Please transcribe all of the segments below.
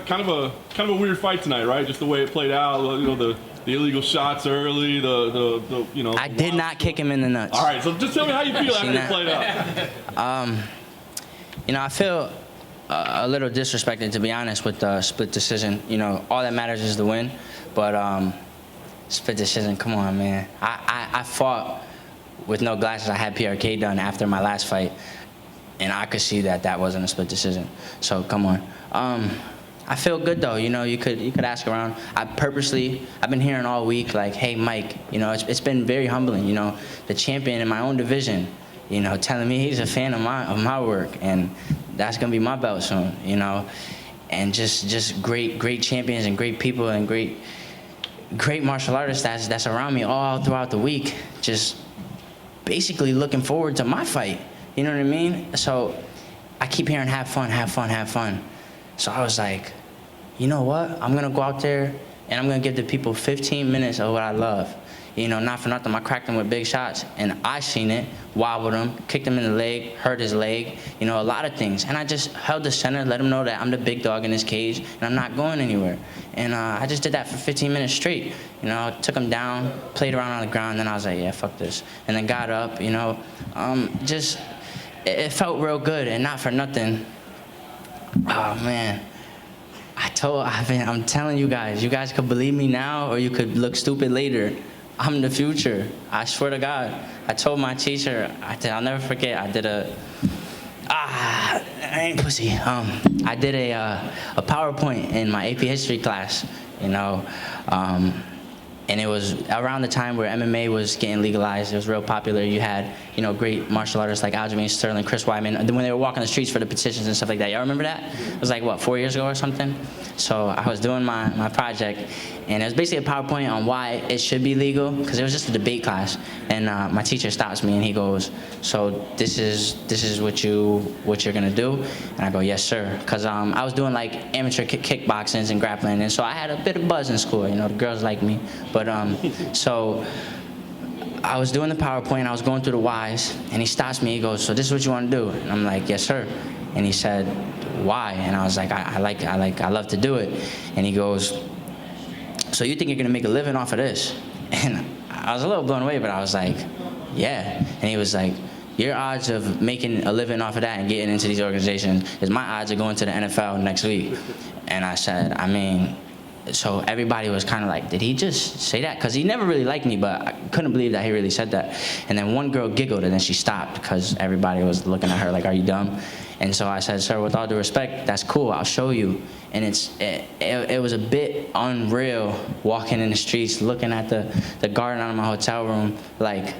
kind of a weird fight tonight, right? Just the way it played out. You know, the illegal shots early. The you know. I did not kick him in the nuts. All right, so just tell me how you feel after it played out. You know, I feel a little disrespected, to be honest, with the split decision. You know, all that matters is the win, but split decision. Come on, man. I fought with no glasses. I had PRK done after my last fight, and I could see that wasn't a split decision. So come on. I feel good though. You know, you could ask around. I've been hearing all week like, hey Mike, you know, it's been very humbling. You know, the champion in my own division, you know, telling me he's a fan of my work, and that's gonna be my belt soon. You know, and just great champions and great people and great martial artists that's around me all throughout the week, just basically looking forward to my fight. You know what I mean? So I keep hearing have fun, have fun, have fun. So I was like, you know what? I'm gonna go out there and I'm gonna give the people 15 minutes of what I love. You know, not for nothing, I cracked him with big shots, and I seen it, wobbled him, kicked him in the leg, hurt his leg, you know, a lot of things. And I just held the center, let him know that I'm the big dog in this cage, and I'm not going anywhere. And I just did that for 15 minutes straight. You know, took him down, played around on the ground, and then I was like, yeah, fuck this. And then got up, you know, it felt real good, and not for nothing. Oh, man. I'm telling you guys could believe me now, or you could look stupid later. I'm the future. I swear to God. I told my teacher, I'll never forget, I ain't pussy. I did a PowerPoint in my AP history class, you know, and it was around the time where MMA was getting legalized. It was real popular. You had, you know, great martial artists like Aljamain Sterling, Chris Weidman, when they were walking the streets for the petitions and stuff like that. Y'all remember that? It was like, what, 4 years ago or something? So I was doing my project, and it was basically a PowerPoint on why it should be legal, because it was just a debate class. And my teacher stops me and he goes, so this is what you're gonna do? And I go, yes, sir. Because I was doing like amateur kickboxing and grappling, and so I had a bit of buzz in school. You know, the girls like me. But so I was doing the PowerPoint, I was going through the whys, and he stops me, he goes, so this is what you want to do? And I'm like, yes, sir. And he said, why? And I was like, I love to do it. And he goes, so you think you're gonna make a living off of this? And I was a little blown away, but I was like, yeah. And he was like, your odds of making a living off of that and getting into these organizations is my odds of going to the NFL next week. And I said, I mean, so everybody was kind of like, did he just say that? Because he never really liked me, but I couldn't believe that he really said that. And then one girl giggled, and then she stopped because everybody was looking at her like, are you dumb? And so I said, sir, with all due respect, that's cool, I'll show you. And it was a bit unreal walking in the streets, looking at the garden out of my hotel room, like,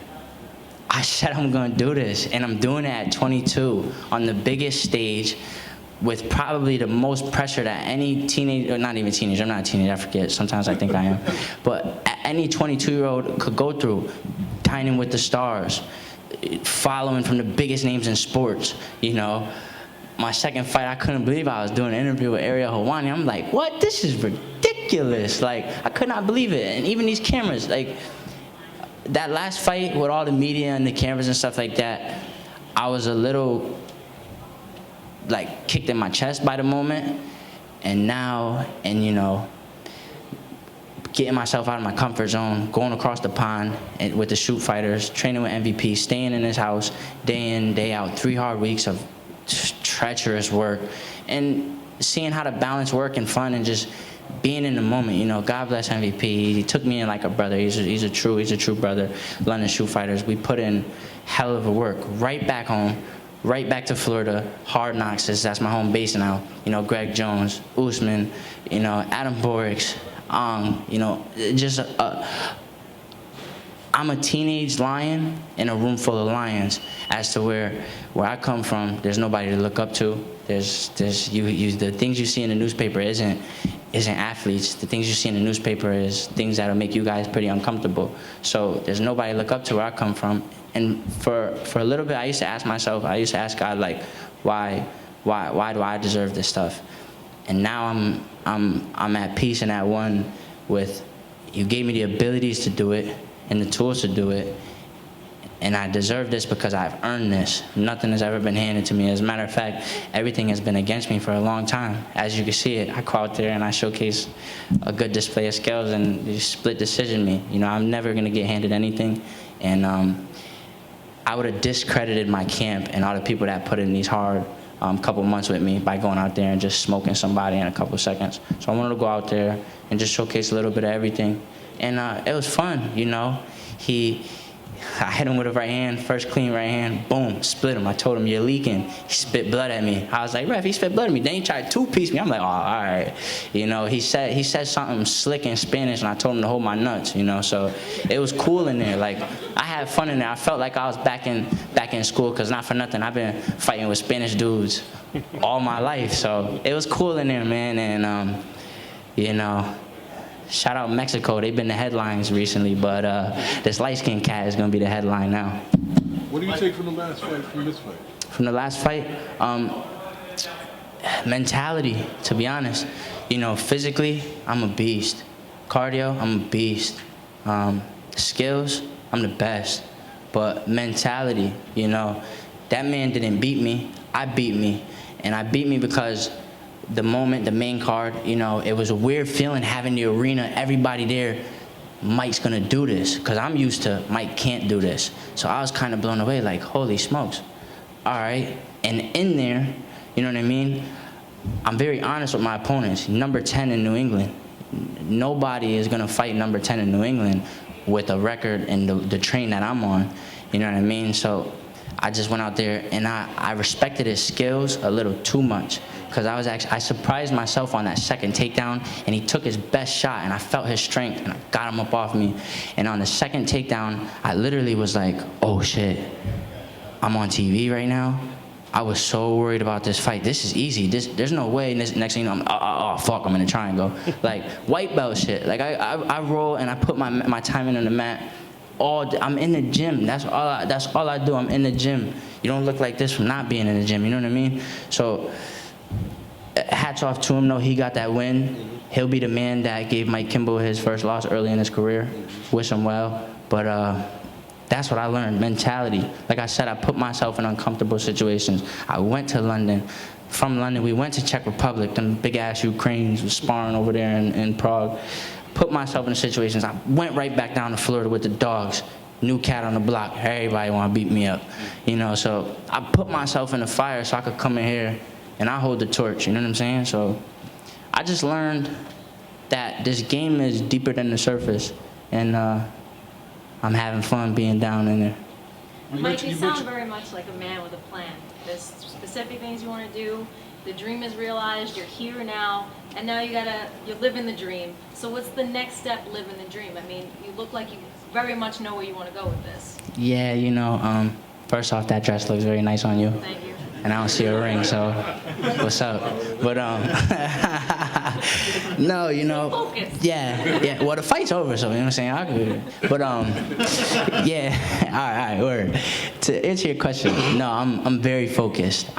I said I'm gonna do this, and I'm doing it at 22 on the biggest stage, with probably the most pressure that any teenager, or not even teenager, I'm not a teenager, I forget, sometimes I think I am, but any 22-year-old could go through, dining with the stars, following from the biggest names in sports, you know. My second fight, I couldn't believe I was doing an interview with Ariel Helwani. I'm like, what? This is ridiculous. Like, I could not believe it. And even these cameras, like, that last fight with all the media and the cameras and stuff like that, I was a little, like, kicked in my chest by the moment. And now, you know, getting myself out of my comfort zone, going across the pond with the shoot fighters, training with MVP, staying in his house day in, day out, 3 hard weeks of treacherous work, and seeing how to balance work and fun and just being in the moment. You know, God bless MVP. He took me in like a brother. He's a true brother. London Shoot Fighters. We put in hell of a work. Right back home, right back to Florida. Hard Knocks. That's my home base now. You know, Greg Jones, Usman, you know, Adam Borix, you know, just I'm a teenage lion in a room full of lions. As to where I come from, there's nobody to look up to. There's the things you see in the newspaper isn't athletes. The things you see in the newspaper is things that'll make you guys pretty uncomfortable. So there's nobody to look up to where I come from. And for a little bit, I used to ask God, like, why do I deserve this stuff? And now I'm at peace and at one with, you gave me the abilities to do it and the tools to do it, And I deserve this because I've earned this. Nothing has ever been handed to me. As a matter of fact, everything has been against me for a long time. As you can see it, I go out there and I showcase a good display of skills and you split decision me. You know, I'm never gonna get handed anything. And I would have discredited my camp and all the people that put in these hard couple months with me by going out there and just smoking somebody in a couple seconds. So I wanted to go out there and just showcase a little bit of everything. And it was fun, you know. I hit him with a right hand, first clean right hand, boom, split him. I told him, you're leaking. He spit blood at me. I was like, ref, he spit blood at me. Then he tried to two-piece me. I'm like, oh, all right. You know, he said something slick in Spanish, and I told him to hold my nuts, you know. So it was cool in there. Like, I had fun in there. I felt like I was back in school, because not for nothing, I've been fighting with Spanish dudes all my life. So it was cool in there, man. And, you know, shout out Mexico. They've been the headlines recently, but this light-skinned cat is going to be the headline now. What do you take from the last fight, from this fight? From the last fight? Mentality, to be honest. You know, physically, I'm a beast. Cardio, I'm a beast. Skills, I'm the best. But mentality, you know, that man didn't beat me. I beat me. And I beat me because the main card, you know, it was a weird feeling having the arena, everybody there. Mike's gonna do this, because I'm used to Mike can't do this. So I was kind of blown away, like, holy smokes. All right. And in there, you know what I mean? I'm very honest with my opponents. Number 10 in New England. Nobody is gonna fight number 10 in New England with a record and the train that I'm on. You know what I mean? So I just went out there and I respected his skills a little too much, because I surprised myself on that second takedown, and he took his best shot, and I felt his strength, and I got him up off me. And on the second takedown, I literally was like, oh shit, I'm on TV right now. I was so worried about this fight. This is easy. There's no way. And next thing you know, oh fuck, I'm in a triangle. Like white belt shit. Like I roll and I put my timing on the mat. I'm in the gym. That's all I do. I'm in the gym. You don't look like this from not being in the gym. You know what I mean? So hats off to him. No, he got that win. He'll be the man that gave Mike Kimbel his first loss early in his career. Wish him well. But that's what I learned, mentality. Like I said, I put myself in uncomfortable situations. I went to London. From London, we went to Czech Republic. Them big-ass Ukrainians were sparring over there in Prague. Put myself in situations. I went right back down to Florida with the dogs. New cat on the block. Everybody want to beat me up. You know, so I put myself in the fire so I could come in here and I hold the torch. You know what I'm saying? So I just learned that this game is deeper than the surface. And I'm having fun being down in there. Mike, you sound very much like a man with a plan. There's specific things you want to do. The dream is realized. You're here now, and now you're living the dream. So what's the next step? Living the dream. I mean, you look like you very much know where you want to go with this. Yeah, you know, first off, that dress looks very nice on you. Thank you. And I don't see a ring, so what's up? But no, you know, Focus. yeah. Well, the fight's over, so you know what I'm saying. I could, but yeah. All right, word. To answer your question, no, I'm very focused.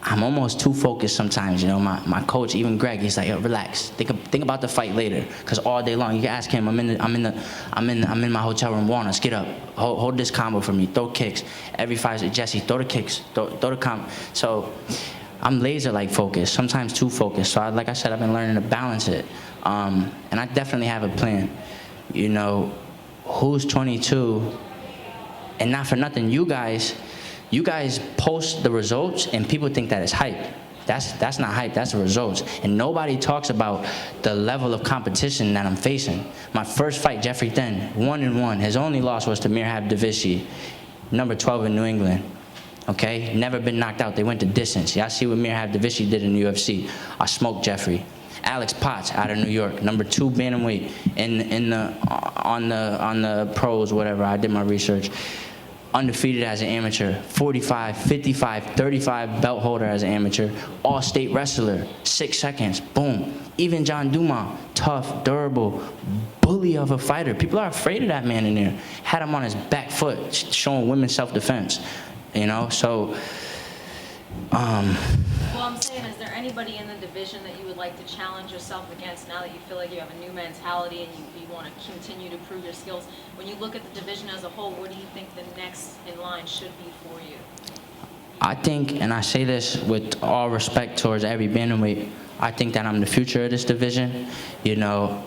I'm almost too focused sometimes, you know. My coach, even Greg, he's like, yo, relax. Think about the fight later, because all day long you can ask him. I'm in my hotel room. Warners, get up, hold this combo for me. Throw kicks. Every fight, Jesse, throw the kicks, throw the combo. So I'm laser-like focused, sometimes too focused. So like I said, I've been learning to balance it, and I definitely have a plan. You know, who's 22, and not for nothing, you guys post the results and people think that it's hype. That's not hype, that's the results. And nobody talks about the level of competition that I'm facing. My first fight, Jeffrey Then, 1-1. His only loss was to Mirhab Davisi, number 12 in New England. Okay, never been knocked out. They went to distance. Y'all see what Mirhab Davisi did in the UFC. I smoked Jeffrey. Alex Potts out of New York, number 2 bantamweight on the pros, whatever. I did my research. Undefeated as an amateur, 45, 55, 35 belt holder as an amateur, all-state wrestler, 6 seconds, boom. Even John Dumas, tough, durable, bully of a fighter. People are afraid of that man in there. Had him on his back foot, showing women self-defense, you know? So Well, I'm saying, is there anybody in the division that you would like to challenge yourself against now that you feel like you have a new mentality and you want to continue to prove your skills? When you look at the division as a whole, what do you think the next in line should be for you? I think, and I say this with all respect towards every bantamweight, I think that I'm the future of this division. You know,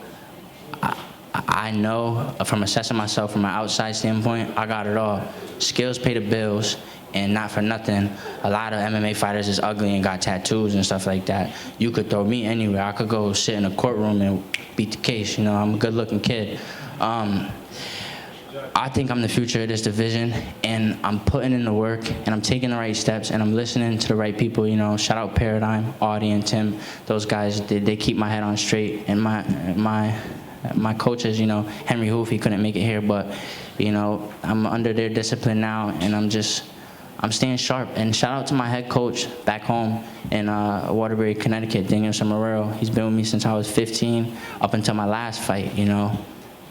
I know from assessing myself from an outside standpoint, I got it all. Skills pay the bills, and not for nothing, a lot of MMA fighters is ugly and got tattoos and stuff like that. You could throw me anywhere. I could go sit in a courtroom and beat the case. You know, I'm a good-looking kid. I think I'm the future of this division, and I'm putting in the work, and I'm taking the right steps, and I'm listening to the right people. You know, shout out Paradigm, Audie, and Tim. Those guys, they keep my head on straight, and my coaches, you know, Henry Hoof, he couldn't make it here, but, you know, I'm under their discipline now, and I'm staying sharp. And shout out to my head coach back home in Waterbury, Connecticut, Daniel Samorero. He's been with me since I was 15 up until my last fight, you know.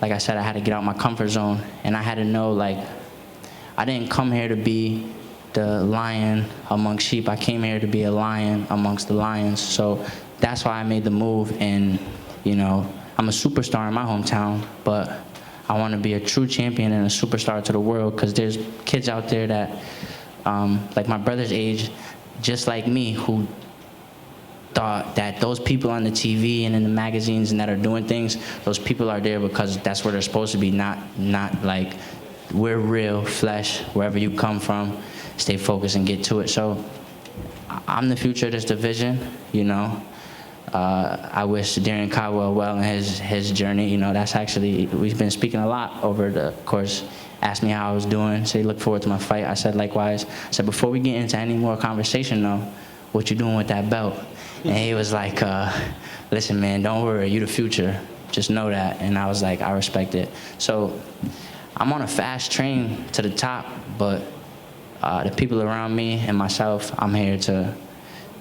Like I said, I had to get out my comfort zone, and I had to know, like, I didn't come here to be the lion amongst sheep. I came here to be a lion amongst the lions. So that's why I made the move, and, you know, I'm a superstar in my hometown, but I want to be a true champion and a superstar to the world, because there's kids out there that, like my brother's age, just like me, who thought that those people on the TV and in the magazines and that are doing things, those people are there because that's where they're supposed to be, not like we're real flesh, wherever you come from, stay focused and get to it. So I'm the future of this division, you know. I wish Darren Caldwell well in his journey. You know, that's actually, we've been speaking a lot over the course. Asked me how I was doing, said look forward to my fight. I said likewise. I said before we get into any more conversation though, what you doing with that belt? And he was like, listen man, don't worry, you the future. Just know that. And I was like, I respect it. So I'm on a fast train to the top, but the people around me and myself, I'm here to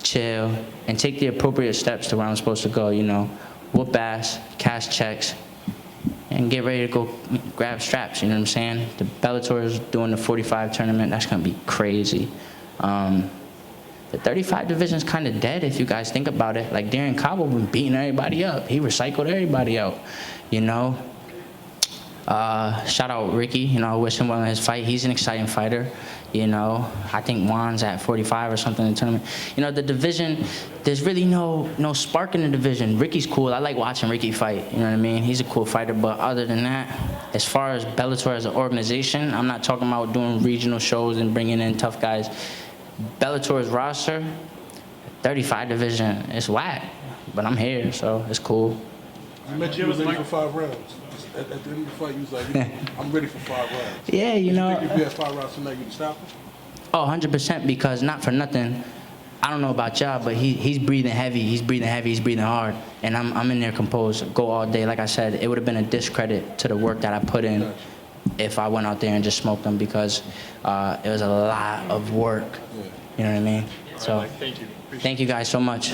chill and take the appropriate steps to where I'm supposed to go, you know, whoop ass, cash checks, and get ready to go grab straps, you know what I'm saying? The Bellator is doing the 45 tournament. That's going to be crazy. The 35 division's kind of dead if you guys think about it. Like Darren Caldwell been beating everybody up. He recycled everybody out, you know? Shout out Ricky, you know, I wish him well in his fight. He's an exciting fighter, you know. I think Juan's at 45 or something in the tournament. You know, the division, there's really no spark in the division. Ricky's cool. I like watching Ricky fight, you know what I mean? He's a cool fighter, but other than that, as far as Bellator as an organization, I'm not talking about doing regional shows and bringing in tough guys. Bellator's roster, 35 division, it's whack, but I'm here, so it's cool. You mentioned you was ready for 5 rounds. At the end of the fight, you was like, I'm ready for 5 rounds. Yeah, you know. You think if you had 5 rounds tonight, you'd stop him? Oh, 100%, because not for nothing, I don't know about y'all, but he's breathing heavy, he's breathing hard, and I'm in there composed, go all day. Like I said, it would have been a discredit to the work that I put in if I went out there and just smoked them, because it was a lot of work, you know what I mean? So, thank you guys so much.